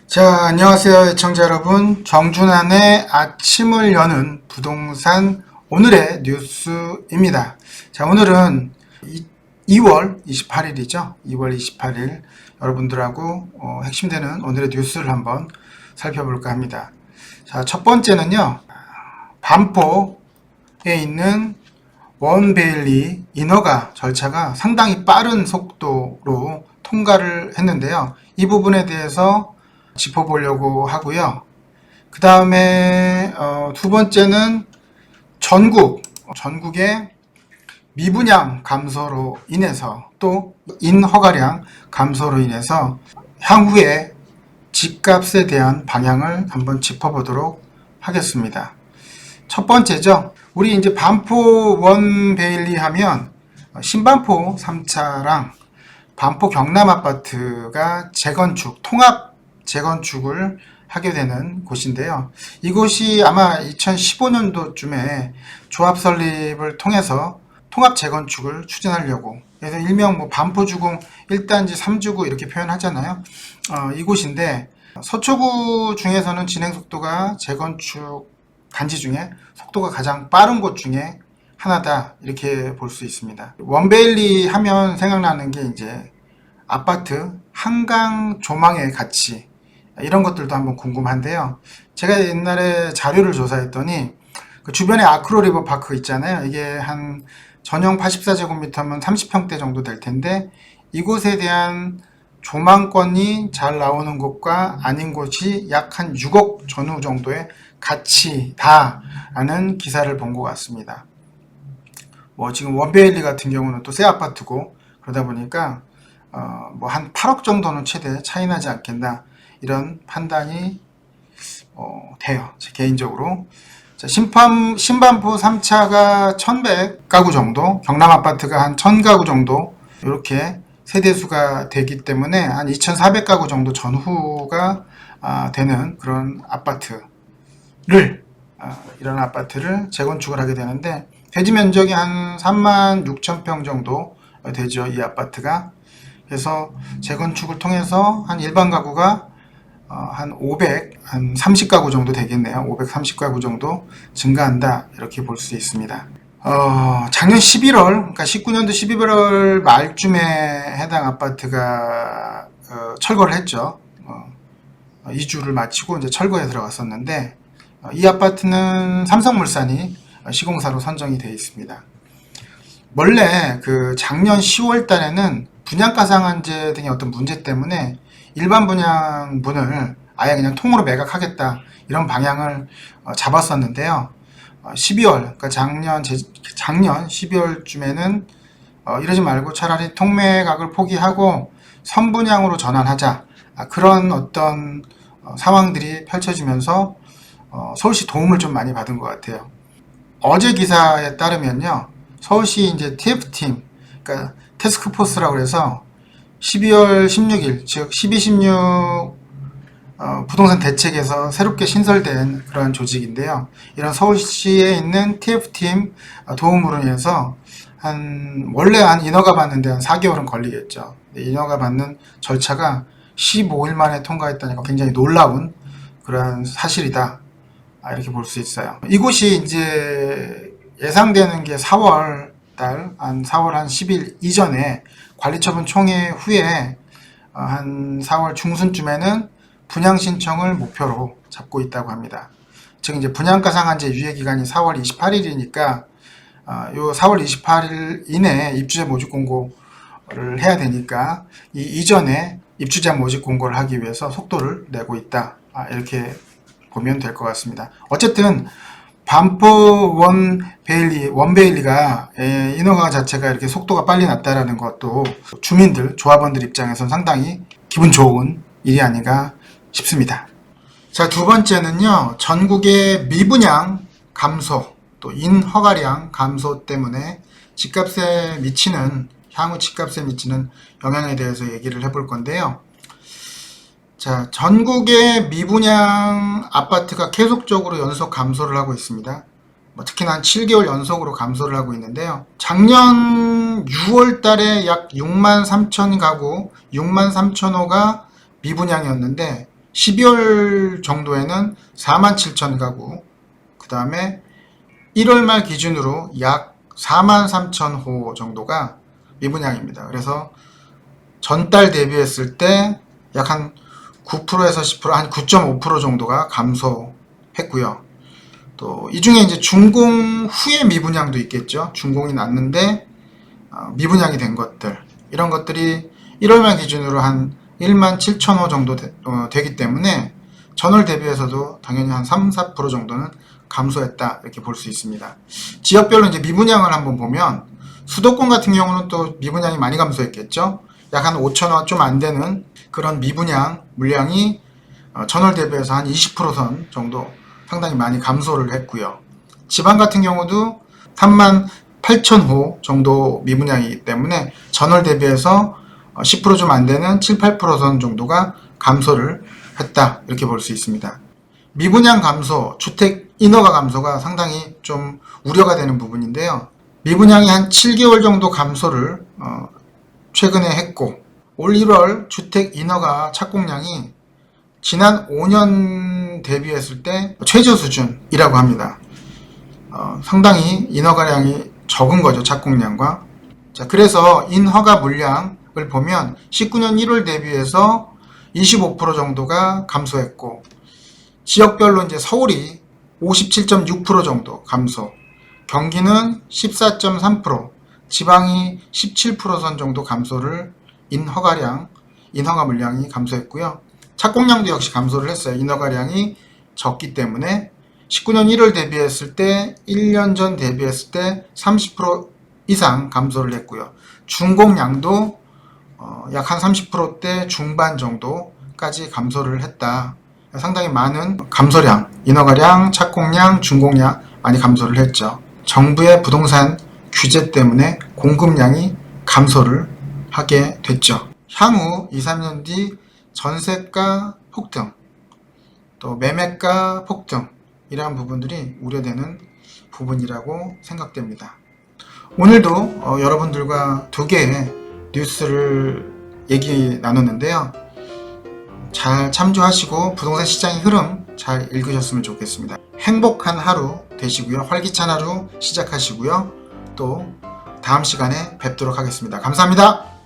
자, 안녕하세요, 애청자 여러분. 정준환의 아침을 여는 부동산 오늘의 뉴스입니다. 자, 오늘은 2월 28일이죠. 2월 28일 여러분들하고 핵심되는 오늘의 뉴스를 한번 살펴볼까 합니다. 자, 첫 번째는요. 반포에 있는 원베일리 인허가 절차가 상당히 빠른 속도로 통과를 했는데요. 이 부분에 대해서 짚어보려고 하고요. 그 다음에 두 번째는 전국의 미분양 감소로 인해서 또 인허가량 감소로 인해서 향후에 집값에 대한 방향을 한번 짚어보도록 하겠습니다. 첫 번째죠. 우리 이제 반포 원베일리 하면 신반포 3차랑 반포 경남 아파트가 통합 재건축을 하게 되는 곳인데요. 이곳이 아마 2015년도쯤에 조합 설립을 통해서 통합 재건축을 추진하려고, 그래서 일명 반포주공 1단지 3주구 이렇게 표현하잖아요. 이곳인데 서초구 중에서는 진행 속도가 재건축 단지 중에 속도가 가장 빠른 곳 중에 하나다, 이렇게 볼 수 있습니다. 원베일리 하면 생각나는 게 이제 아파트 한강 조망의 가치, 이런 것들도 한번 궁금한데요. 제가 옛날에 자료를 조사했더니 그 주변에 아크로리버 파크 있잖아요. 이게 한 전용 84제곱미터면 30평대 정도 될 텐데, 이곳에 대한 조망권이 잘 나오는 곳과 아닌 곳이 약 한 6억 전후 정도의 가치다라는 기사를 본 것 같습니다. 지금 원베일리 같은 경우는 또 새 아파트고 그러다 보니까 한 8억 정도는 최대 차이 나지 않겠나, 이런 판단이 돼요. 제 개인적으로. 자, 신반포 3차가 1100가구 정도, 경남 아파트가 한 1000가구 정도, 이렇게 세대수가 되기 때문에 한 2400가구 정도 전후가 되는 그런 이런 아파트를 재건축을 하게 되는데, 대지 면적이 한 36,000평 정도 되죠, 이 아파트가. 그래서 재건축을 통해서 한 일반 가구가 한 30가구 정도 되겠네요. 530가구 정도 증가한다, 이렇게 볼 수 있습니다. 작년 11월, 그러니까 19년도 12월 말쯤에 해당 아파트가 철거를 했죠. 이주를 마치고 이제 철거에 들어갔었는데, 이 아파트는 삼성물산이 시공사로 선정이 되어 있습니다. 원래 그 작년 10월 달에는 분양가 상한제 등의 어떤 문제 때문에 일반 분양분을 아예 그냥 통으로 매각하겠다, 이런 방향을 잡았었는데요. 12월, 그러니까 작년 12월쯤에는 이러지 말고 차라리 통매각을 포기하고 선분양으로 전환하자, 그런 어떤 상황들이 펼쳐지면서 서울시 도움을 좀 많이 받은 것 같아요. 어제 기사에 따르면요, 서울시 이제 TF팀, 그러니까 태스크포스라고 해서 12월 16일, 즉 12.16 부동산 대책에서 새롭게 신설된 그런 조직인데요. 이런 서울시에 있는 TF팀 도움으로 인해서 원래 인허가 받는데 한 4개월은 걸리겠죠. 인허가 받는 절차가 15일 만에 통과했다니까 굉장히 놀라운 그런 사실이다, 이렇게 볼 수 있어요. 이곳이 이제 예상되는 게 4월 한 10일 이전에 관리처분 총회 후에 한 4월 중순쯤에는 분양 신청을 목표로 잡고 있다고 합니다. 즉 이제 분양가 상한제 유예 기간이 4월 28일이니까 요 4월 28일 이내에 입주자 모집 공고를 해야 되니까 이 이전에 입주자 모집 공고를 하기 위해서 속도를 내고 있다, 이렇게 보면 될 것 같습니다. 어쨌든 반포 원베일리가 인허가 자체가 이렇게 속도가 빨리 났다라는 것도 조합원들 입장에서는 상당히 기분 좋은 일이 아닌가 싶습니다. 자, 두 번째는요, 전국의 미분양 감소, 또 인허가량 감소 때문에 향후 집값에 미치는 영향에 대해서 얘기를 해볼 건데요. 자, 전국의 미분양 아파트가 계속적으로 연속 감소를 하고 있습니다. 특히나 한 7개월 연속으로 감소를 하고 있는데요. 작년 6월 달에 약 63,000 가구, 63,000호가 미분양이었는데 12월 정도에는 47,000가구, 그 다음에 1월 말 기준으로 약 43,000호 정도가 미분양입니다. 그래서 전달 대비했을 때 약 한 9%에서 10%, 한 9.5% 정도가 감소했고요. 또 이 중에 이제 준공 후에 미분양도 있겠죠. 준공이 났는데 미분양이 된 것들, 이런 것들이 1월 말 기준으로 한 17,000호 정도 되기 때문에 전월 대비해서도 당연히 한 3, 4% 정도는 감소했다, 이렇게 볼 수 있습니다. 지역별로 이제 미분양을 한번 보면 수도권 같은 경우는 또 미분양이 많이 감소했겠죠. 약 한 5,000호 좀 안 되는 그런 미분양 물량이 전월 대비해서 한 20%선 정도 상당히 많이 감소를 했고요. 지방 같은 경우도 38,000호 정도 미분양이기 때문에 전월 대비해서 10% 좀 안 되는 7, 8%선 정도가 감소를 했다, 이렇게 볼 수 있습니다. 미분양 감소, 주택 인허가 감소가 상당히 좀 우려가 되는 부분인데요. 미분양이 한 7개월 정도 감소를 최근에 했고, 올 1월 주택 인허가 착공량이 지난 5년 대비했을 때 최저 수준이라고 합니다. 상당히 인허가량이 적은 거죠, 착공량과. 자, 그래서 인허가 물량을 보면 19년 1월 대비해서 25% 정도가 감소했고, 지역별로 이제 서울이 57.6% 정도 감소, 경기는 14.3%, 지방이 17%선 정도 감소를 인허가 물량이 감소했고요. 착공량도 역시 감소를 했어요. 인허가량이 적기 때문에 19년 1월 대비했을 때 1년 전 대비했을 때 30% 이상 감소를 했고요. 준공량도 약 한 30%대 중반 정도까지 감소를 했다. 상당히 많은 감소량, 인허가량, 착공량, 준공량 많이 감소를 했죠. 정부의 부동산 규제 때문에 공급량이 감소를 하게 됐죠. 향후 2, 3년 뒤 전세가 폭등, 또 매매가 폭등, 이러한 부분들이 우려되는 부분이라고 생각됩니다. 오늘도 여러분들과 두 개의 뉴스를 얘기 나눴는데요. 잘 참조하시고 부동산 시장의 흐름 잘 읽으셨으면 좋겠습니다. 행복한 하루 되시고요. 활기찬 하루 시작하시고요. 또 다음 시간에 뵙도록 하겠습니다. 감사합니다.